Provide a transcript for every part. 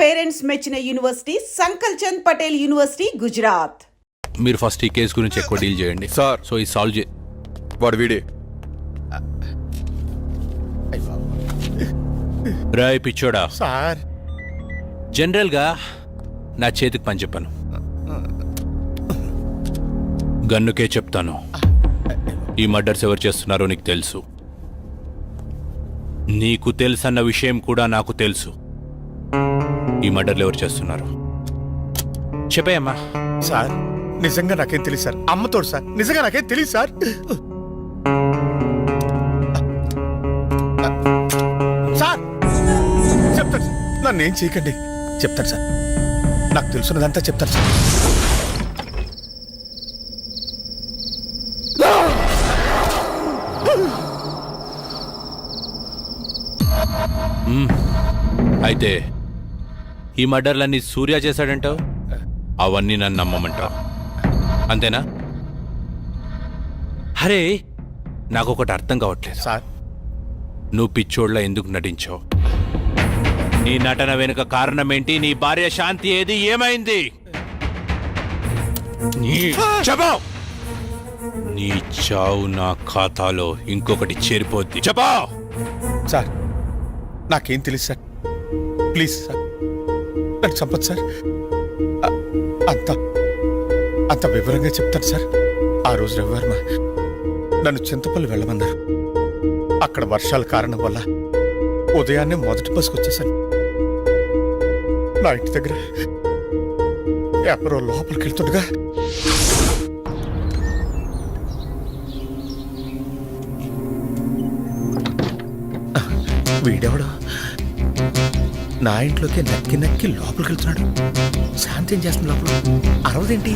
Parents మెచ్చిన university సంకల్ Chand Patel university Gujarat. మీరు first ఈ కేసు గురించి ఎక్కువ డీల్ చేయండి సార్. సో ఈ సాల్వ్ వాడు వీడే. రాయ్ పిచ్చోడా. సార్ జనరల్ గా నా చేతికి పని చెప్పాను, గన్నుకే చెప్తాను. ఈ మర్డర్స్ ఎవరు చేస్తున్నారో నీకు తెలుసు, నీకు తెలుసన్న విషయం కూడా నాకు తెలుసు. ఈ మర్డర్లు ఎవరు చేస్తున్నారు చెప్పేయమ్మా. సార్ నిజంగా నాకేం తెలియదు సార్. అమ్మతోడు సార్, నిజంగా నాకేం తెలియదు సార్. సార్ చెప్తాను సార్, నన్ను ఏం చేయకండి. చెప్తాను సార్, నాకు తెలుసున్నదంతా చెప్తాను సార్. అయితే ఈ మర్డర్లన్నీ సూర్య చేశాడంటావు, అవన్నీ నన్ను నమ్మమంటావు అంతేనా? అరే నాకొకటి అర్థం కావట్లేదు సార్, నువ్వు పిచ్చోడ్లా ఎందుకు నటించావు? నీ నటన వెనుక కారణం ఏంటి? నీ భార్య శాంతి ఏది, ఏమైంది? చెప్పావు. నీ చావు నా ఖాతాలో ఇంకొకటి చేరిపోద్ది. చెప్పావు. సార్ నాకేం తెలియదు సార్, ప్లీజ్ సార్ నన్ను చంపదు సార్. అంత అంత వివరంగా చెప్తాను సార్. ఆ రోజు రవివర్మ నన్ను చింతపల్లి వెళ్ళమన్నారు. అక్కడ వర్షాల కారణం వల్ల ఉదయాన్నే మొదటి బస్సుకు వచ్చేసాను. నా ఇంటి దగ్గర ఎవరో లోపలికి వెళ్తుండగా వీడెవడు నా ఇంట్లోకి నక్కి నక్కి లోపలికి వెళ్తున్నాడు. శాంతి ఏం చేస్తుంది లోపల? అరవదేంటి?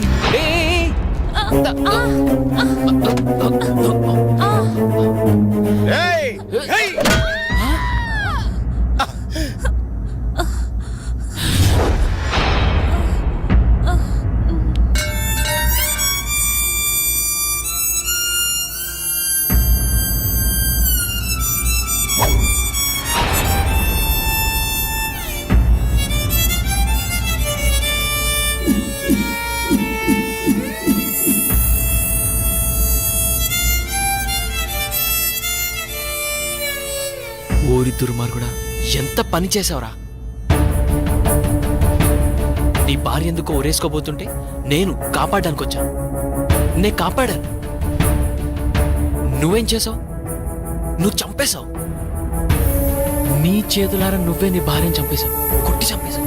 ఓరి దుర్మార్గుడా, ఎంత పని చేసావురా! నీ భార్య ఎందుకు ఓరేసుకోబోతుంటే నేను కాపాడడానికి వచ్చాను. నేను కాపాడాను. నువ్వేం చేసావు? నువ్వు చంపేశావు. నీ చేతులారా నువ్వే నీ భార్యను చంపేశావు, కొట్టి చంపేశావు.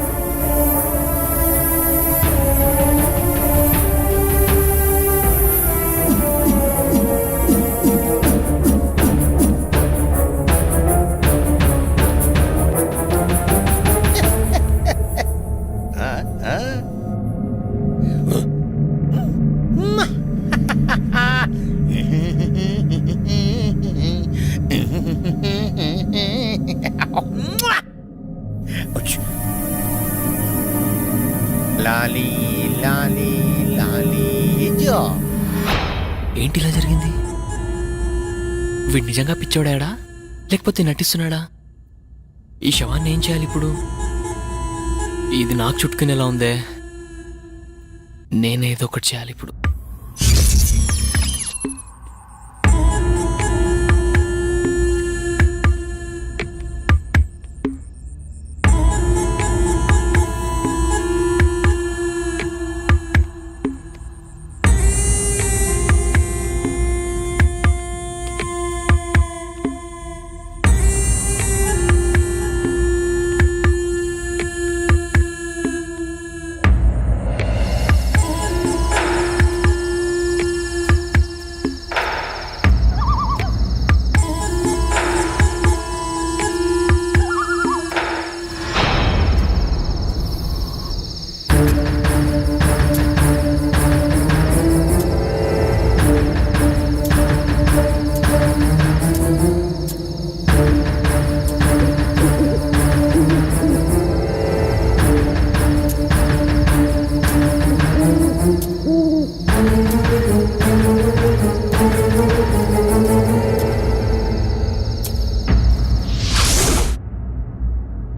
లాలీ లాలీ లాలీ జో. ఏంటి ఇలా జరిగింది? వీడు నిజంగా పిచ్చోడాడా లేకపోతే నటిస్తున్నాడా? ఈ శవాన్ని ఏం చేయాలి ఇప్పుడు? ఇది నాకు చుట్టుకునేలా ఉందే. నేనేదో ఒకటి చేయాలి ఇప్పుడు.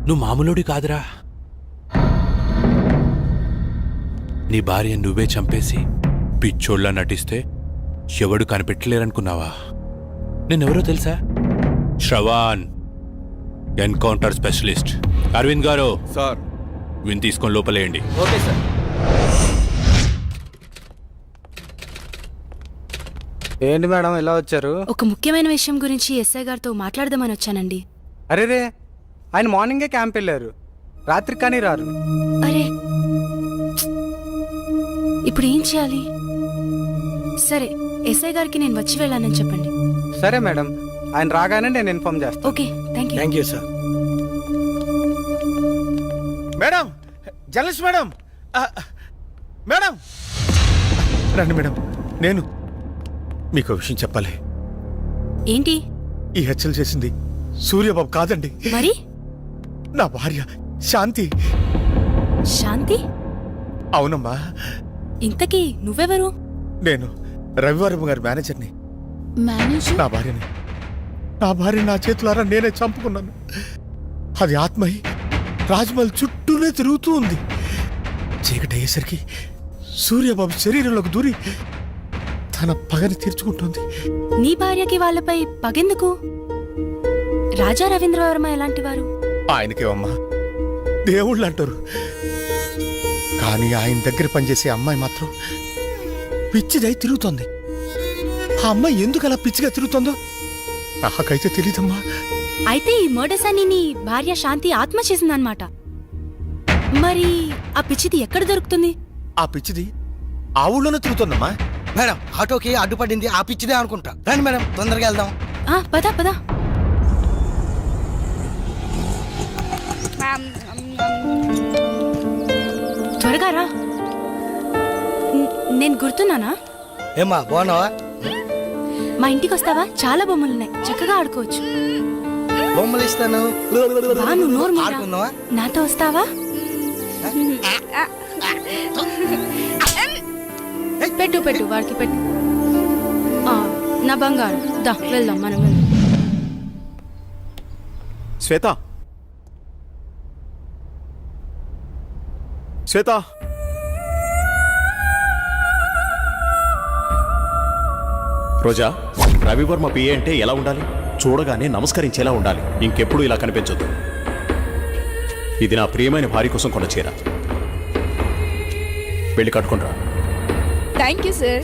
నువ్వు మామూలుడి కాదురా. నీ భార్య నువ్వే చంపేసి పిచ్చోళ్ళ నటిస్తే ఎవడు కనిపెట్టలేరనుకున్నావా? నేనెవరో తెలుసా? శ్రవాన్, ఎన్కౌంటర్ స్పెషలిస్ట్. అరవింద్ గారు, సార్. విని తీసుకొని లోపలేయండి. Okay sir. ఏంటి మేడం ఇలా వచ్చారు? ఒక ముఖ్యమైన విషయం గురించి ఎస్ఐ గారితో మాట్లాడదామని వచ్చానండి. అరేరే, ఆయన మార్నింగే క్యాంప్ వెళ్ళారు, రాత్రికి కానీ రారు. అరే, ఇప్పుడు ఏం చేయాలి? సరే, ఎస్ఐ గారికి నేను వచ్చి వెళ్ళానని చెప్పండి. సరే మేడం, ఆయన రాగానే నేను ఇన్ఫార్మ్ చేస్తాను. Okay, thank you. Thank you sir. Madam, journalist madam, madam రండి మేడం. నేను మీకు ఒక విషయం చెప్పాలి. ఏంటి? ఈ హత్యలు చేసింది సూర్యబాబు కాదండి, మరి నా భార్య శాంతి. శాంతి? అవునమ్మా, ఇంతకీ నువ్వెవరు? నేను రవివర్మ గారి మేనేజర్ని. మేనేజర్? నా భార్య నా చేతులారా నేనే చంపుకున్నాను. అది ఆత్మయి రాజ్మహల్ చుట్టూనే తిరుగుతూ ఉంది. చీకటి అయ్యేసరికి సూర్యబాబు శరీరంలోకి దూరి తన పగని తీర్చుకుంటుంది. నీ భార్యకి వాళ్ళపై పగెందుకు? రాజా రవీంద్రవర్మ ఎలాంటి వారు? ఆయనకేమమ్మా దేవుళ్ళు అంటారు, కానీ ఆయన దగ్గర పనిచేసే అమ్మాయి మాత్రం పిచ్చిదై తిరుగుతోంది. ఆ అమ్మాయి ఎందుకు అలా పిచ్చిగా తిరుగుతుందో నాకైతే తెలీదమ్మా. అయితే ఈ మర్డర్స్ అన్ని నీ భార్య శాంతి ఆత్మ చేసిందన్నమాట. మరి ఆ పిచ్చిది ఎక్కడ దొరుకుతుంది? ఆ పిచ్చిది ఆ ఊళ్ళోనే తిరుగుతోందమ్మా. మేడం, ఆటోకి అడ్డుపడింది ఆ పిచ్చిదే అనుకుంటా. రండి మేడం, తొందరగా వెళ్దాం. పద పద. త్వరగా రా. నేను గుర్తున్నానా? ఏమ్మా, బాగున్నావా? మా ఇంటికి వస్తావా? చాలా బొమ్మలున్నాయి, చక్కగా ఆడుకోవచ్చు. బొమ్మలు ఇస్తాను. బాను, నోరు మూయరా. ఆడుకుందావా? నాతో వస్తావా? పెట్టు పెట్టు, వాడికి పెట్టు. నా బంగారు, దా వెళ్దాం, మనం వెళ్దాం. శ్వేత, శ్వేత, రోజా, రవివర్మ పిఏ అంటే ఎలా ఉండాలి? చూడగానే నమస్కరించేలా ఉండాలి. ఇంకెప్పుడు ఇలా కనిపించొద్దు. ఇది నా ప్రియమైన భార్య కోసం కొన్న చీర. వెళ్ళి కట్టుకుంటా. Thank you sir.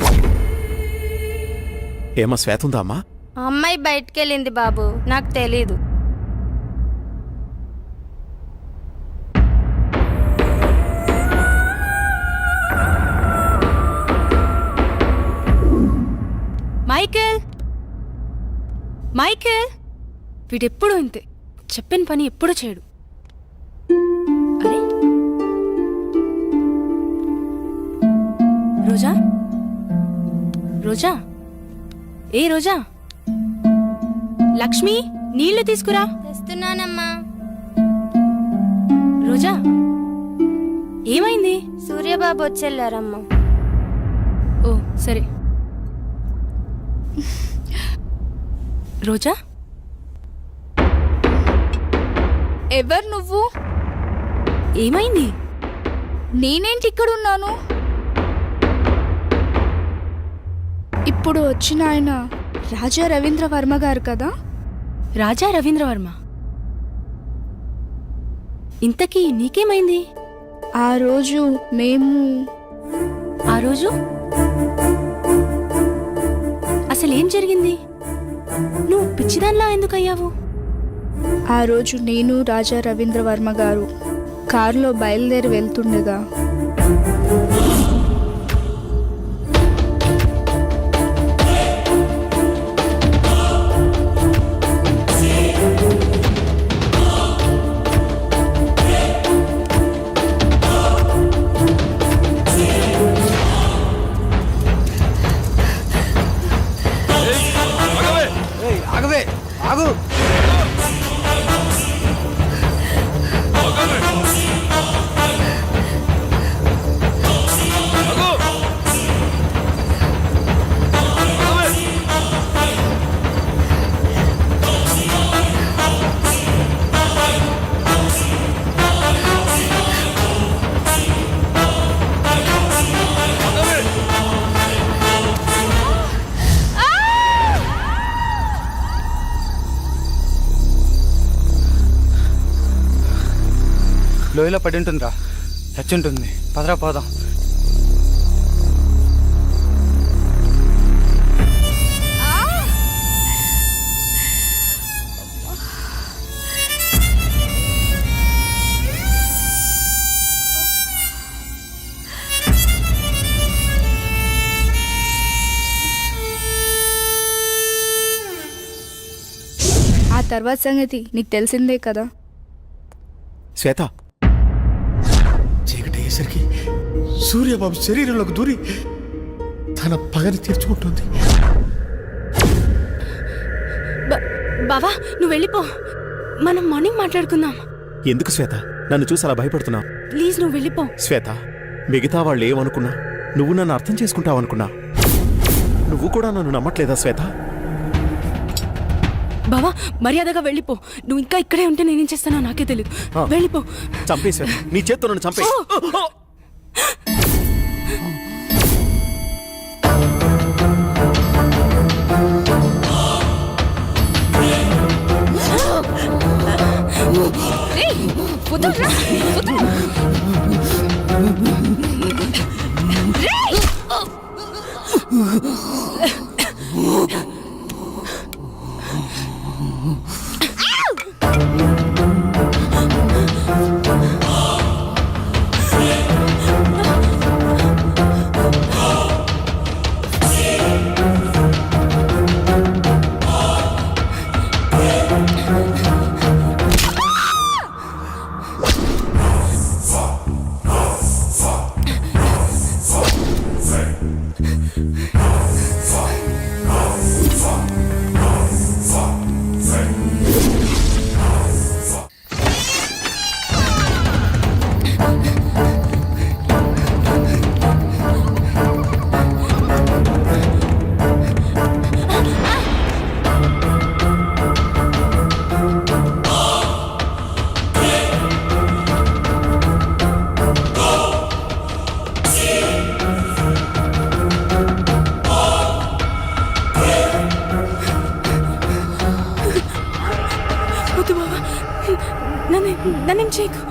ఏమా శ్వేత ఉందా అమ్మా? అమ్మాయి బయటకెళ్ళింది బాబు, నాకు తెలీదు. మైకేల్, మైకేల్, వీడెప్పుడు ఇంతే, చెప్పిన పని ఎప్పుడు చేయడు. అరే రోజా, రోజా, ఏ రోజా, లక్ష్మి నీళ్లు తీసుకురా. తెస్తున్నానమ్మా. రోజా, ఏమైంది? సూర్యబాబు వచ్చెళ్ళారమ్మా. ఓ సరే. రోజా, ఎవరు నువ్వు? ఏమైంది? నేనేంటి ఇక్కడ ఉన్నాను? ఇప్పుడు వచ్చిన ఆయన రాజా రవీంద్ర వర్మ గారు కదా? రాజా రవీంద్రవర్మ. ఇంతకీ నీకేమైంది? ఆ రోజు ఆ రోజు అసలేం జరిగింది? నువ్వు పిచ్చిదాన్లా ఎందుకయ్యావు? ఆ రోజు నేను రాజా రవీంద్ర వర్మ గారు కారులో బయలుదేరి వెళ్తుండగా ఆగవే, ఆగు. లోయలో పడి ఉంటుందిరా, చచ్చి ఉంటుంది. పదరా పోదాం. ఆ తర్వాత సంగతి నీకు తెలిసిందే కదా. శ్వేత, చీకటి అయ్యేసరికి సూర్యబాబు శరీరంలోకి దూరి తన పగని తీర్చుకుంటుంది. బావా నువ్వు వెళ్ళిపో, మనం మార్నింగ్ మాట్లాడుకుందాం. ఎందుకు శ్వేత నన్ను చూసి అలా భయపడుతున్నావు? ప్లీజ్ నువ్వు వెళ్ళిపో. శ్వేత, మిగతా వాళ్ళు ఏమనుకున్నా నువ్వు నన్ను అర్థం చేసుకుంటావనుకున్నా. నువ్వు కూడా నన్ను నమ్మట్లేదా శ్వేత? బావా మర్యాదగా వెళ్ళిపో. నువ్వు ఇంకా ఇక్కడే ఉంటే నేనేం చేస్తానో నాకే తెలియదు. వెళ్ళిపో. చంపే శ్వేత, నీ చేత్తో నన్ను చంపే. నన్నేం చేయకు.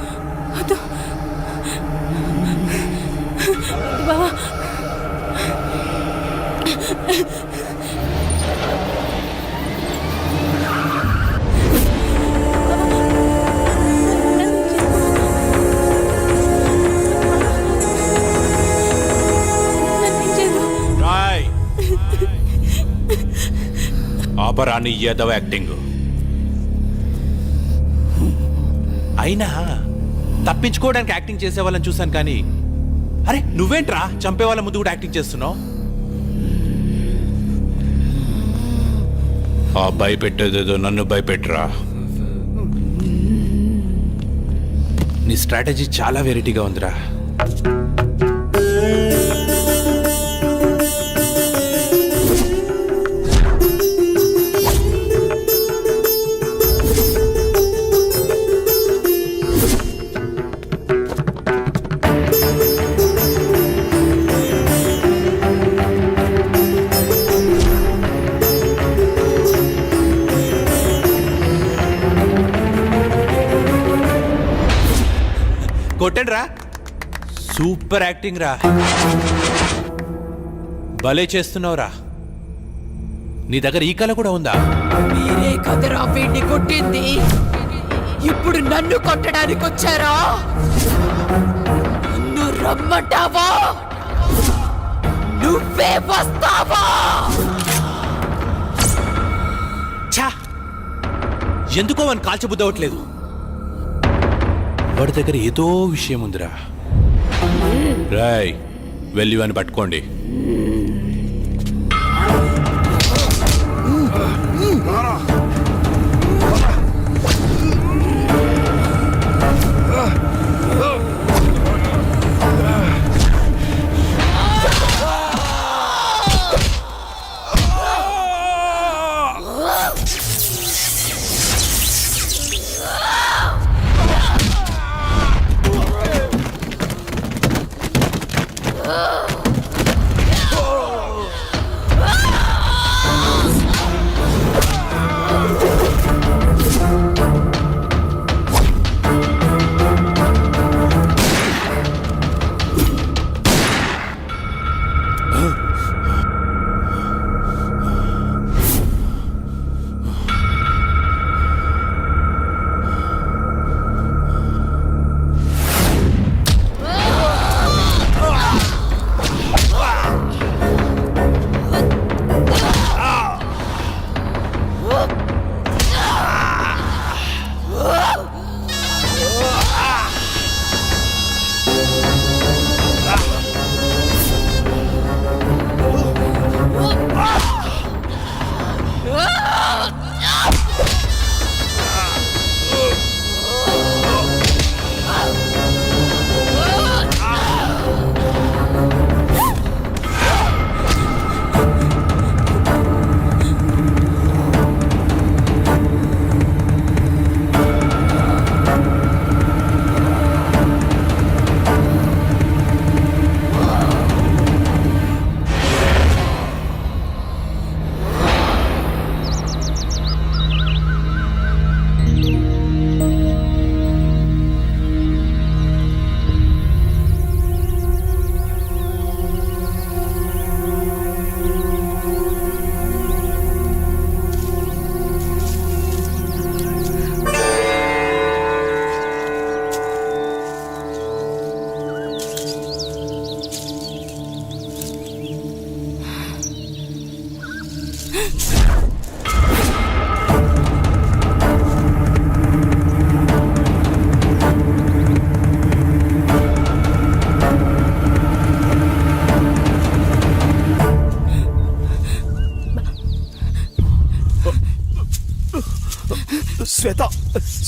వద్దు బావా. రాయ్ ఆపరాని ఏదో యాక్టింగ్. అయినా తప్పించుకోవడానికి యాక్టింగ్ చేసే వాళ్ళని చూశాను కానీ, అరే నువ్వేంట్రా చంపే వాళ్ళ ముందు కూడా యాక్టింగ్ చేస్తున్నావు? ఆ భయపెట్టేదేదో నన్ను భయపెట్టరా. నీ స్ట్రాటజీ చాలా వెరైటీగా ఉందిరా. కొట్టండి రా, సూపర్ యాక్టింగ్ రా, భలే చేస్తున్నావురా. నీ దగ్గర ఈ కళ కూడా ఉందా? మీరే కదరా వీడిని కొట్టింది, ఇప్పుడు నన్ను కొట్టడానికి వచ్చారా? నన్ను రమ్మంటావా? నువ్వే వస్తావా? ఛా, ఎందుకో వాడిని కాల్చబుద్దవట్లేదు. వాడి దగ్గర ఏదో విషయం ఉందిరా. రాయ్ వెళ్ళి వాడిని పట్టుకోండి.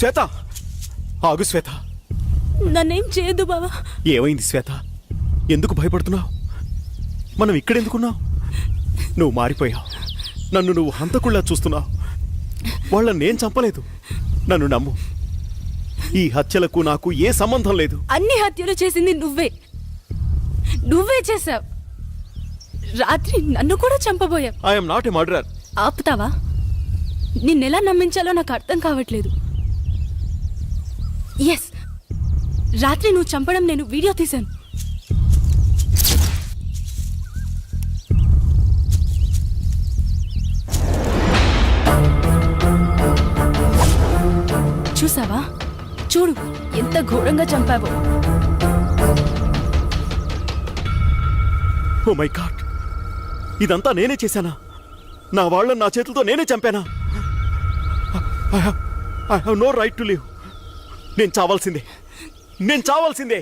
శ్వేత ఆగు శ్వేత. నన్నేం చేయదు బావా. ఏమైంది శ్వేత? ఎందుకు భయపడుతున్నావు? మనం ఇక్కడెందుకున్నావు? నువ్వు మారిపోయావు. నన్ను నువ్వు హంతకుళ్ళా చూస్తున్నావు. వాళ్ళని నేను చంపలేదు. నన్ను నమ్ము. ఈ హత్యలకు నాకు ఏ సంబంధం లేదు. అన్ని హత్యలు చేసింది నువ్వే చేశావు. రాత్రి నన్ను కూడా చంపబోయావు. I'm not a murderer. ఆపుతావా? నిన్నెలా నమ్మించాలో నాకు అర్థం కావట్లేదు. ఎస్, రాత్రి నువ్వు చంపడం నేను వీడియో తీశాను. చూసావా? చూడు ఎంత ఘోరంగా చంపావో. ఓ మై గాడ్, ఇదంతా నేనే చేశానా? నా వాళ్ళని నా చేతులతో నేనే చంపానా? I have no right to live. నేను చావాల్సిందే.